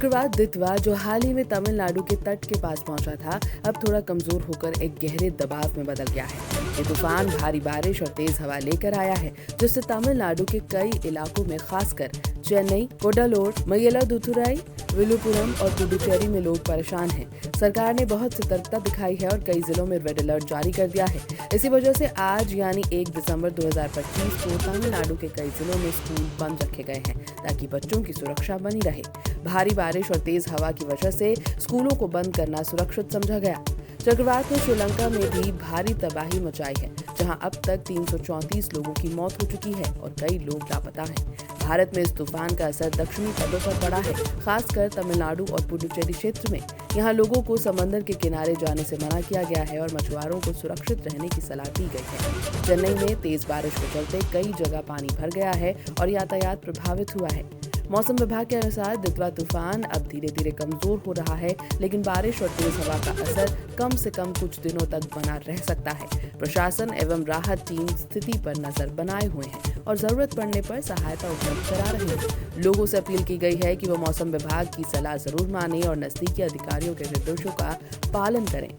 चक्रवात दितवा, जो हाल ही में तमिलनाडु के तट के पास पहुंचा था, अब थोड़ा कमजोर होकर एक गहरे दबाव में बदल गया है। ये तूफान भारी बारिश और तेज हवा लेकर आया है, जिससे तमिलनाडु के कई इलाकों में, खासकर चेन्नई, कोडालोर, मयिलादुथुराई, विलुपुरम और पुडुचेरी में लोग परेशान हैं। सरकार ने बहुत सतर्कता दिखाई है और कई जिलों में रेड अलर्ट जारी कर दिया है। इसी वजह से आज यानी 1 दिसंबर 2025 को तमिलनाडु के कई जिलों में स्कूल बंद रखे गए हैं, ताकि बच्चों की सुरक्षा बनी रहे। भारी बारिश और तेज हवा की वजह से स्कूलों को बंद करना सुरक्षित समझा गया। चक्रवात ने श्रीलंका में भी भारी तबाही मचाई है, जहां अब तक 334 लोगों की मौत हो चुकी है और कई लोग लापता हैं। भारत में इस तूफान का असर दक्षिणी तटों पर पड़ा है, खासकर तमिलनाडु और पुडुचेरी क्षेत्र में। यहाँ लोगों को समंदर के किनारे जाने से मना किया गया है और मछुआरों को सुरक्षित रहने की सलाह दी गई है। चेन्नई में तेज बारिश के चलते कई जगह पानी भर गया है और यातायात प्रभावित हुआ है। मौसम विभाग के अनुसार दितवा तूफान अब धीरे धीरे कमजोर हो रहा है, लेकिन बारिश और तेज हवा का असर कम से कम कुछ दिनों तक बना रह सकता है। प्रशासन एवं राहत टीम स्थिति पर नजर बनाए हुए हैं और जरूरत पड़ने पर सहायता उपलब्ध करा रहे हैं। लोगों से अपील की गई है कि वो मौसम विभाग की सलाह जरूर माने और नजदीकी अधिकारियों के निर्देशों का पालन करें।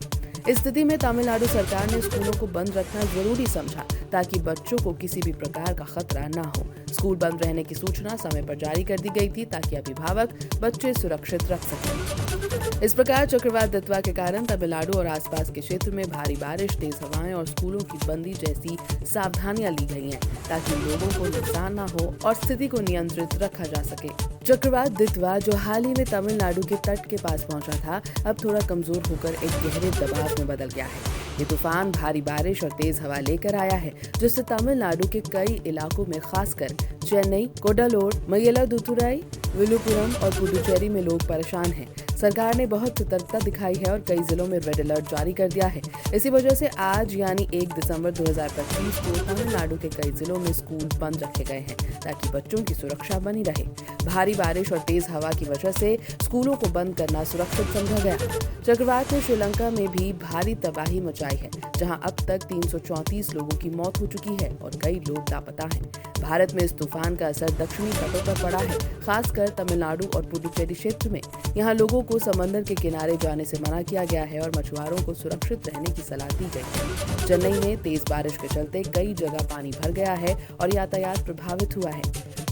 इस स्थिति में तमिलनाडु सरकार ने स्कूलों को बंद रखना जरूरी समझा, ताकि बच्चों को किसी भी प्रकार का खतरा न हो। स्कूल बंद रहने की सूचना समय पर जारी कर दी गई थी, ताकि अभिभावक बच्चे सुरक्षित रख सकें। इस प्रकार चक्रवात दितवा के कारण तमिलनाडु और आसपास के क्षेत्र में भारी बारिश, तेज हवाएं और स्कूलों की बंदी जैसी सावधानियां ली गई हैं, ताकि लोगों को नुकसान न हो और स्थिति को नियंत्रित रखा जा सके। चक्रवात दितवा, जो हाल ही में तमिलनाडु के तट के पास पहुंचा था, अब थोड़ा कमजोर होकर एक गहरे दबाव में बदल गया है। ये तूफान भारी बारिश और तेज हवा लेकर आया है, जिससे तमिलनाडु के कई इलाकों में, खासकर चेन्नई, कोडालोर, मयिलादुथुराई, विलुपुरम और पुडुचेरी में लोग परेशान हैं। सरकार ने बहुत सतर्कता दिखाई है और कई जिलों में रेड अलर्ट जारी कर दिया है। इसी वजह से आज यानी 1 दिसंबर 2025 को तमिलनाडु के कई जिलों में स्कूल बंद रखे गए हैं, ताकि बच्चों की सुरक्षा बनी रहे। भारी बारिश और तेज हवा की वजह से स्कूलों को बंद करना सुरक्षित समझा गया। चक्रवात ने श्रीलंका में भी भारी तबाही मचाई है, जहां अब तक 334 लोगों की मौत हो चुकी है और कई लोग लापता हैं। भारत में इस तूफान का असर दक्षिणी तटों पर पड़ा है, खासकर तमिलनाडु और पुडुचेरी क्षेत्र में। यहाँ लोगों को समंदर के किनारे जाने से मना किया गया है और मछुआरों को सुरक्षित रहने की सलाह दी गई है। चेन्नई में तेज बारिश के चलते कई जगह पानी भर गया है और यातायात प्रभावित हुआ है।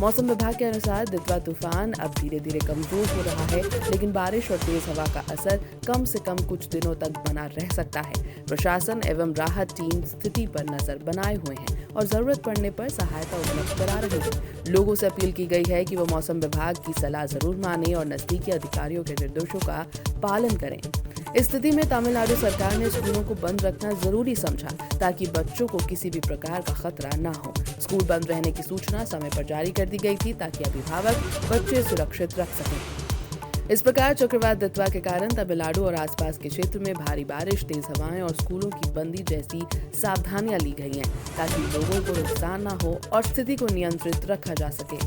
मौसम विभाग के अनुसार दितवा तूफान अब धीरे धीरे कमजोर हो रहा है, लेकिन बारिश और तेज हवा का असर कम से कम कुछ दिनों तक बना रह सकता है। प्रशासन एवं राहत टीम स्थिति पर नजर बनाए हुए हैं और जरूरत पड़ने पर सहायता उपलब्ध करा रहे हैं। लोगों से अपील की गई है कि वो मौसम विभाग की सलाह जरूर माने और नजदीकी अधिकारियों के निर्देशों का पालन करें। इस स्थिति में तमिलनाडु सरकार ने स्कूलों को बंद रखना जरूरी समझा, ताकि बच्चों को किसी भी प्रकार का खतरा न हो। स्कूल बंद रहने की सूचना समय पर जारी कर दी गई थी, ताकि अभिभावक बच्चे सुरक्षित रख सकें। इस प्रकार चक्रवात दितवा के कारण तमिलनाडु और आसपास के क्षेत्र में भारी बारिश, तेज हवाएं और स्कूलों की बंदी जैसी सावधानियां ली गई हैं, ताकि लोगों को नुकसान न हो और स्थिति को नियंत्रित रखा जा सके।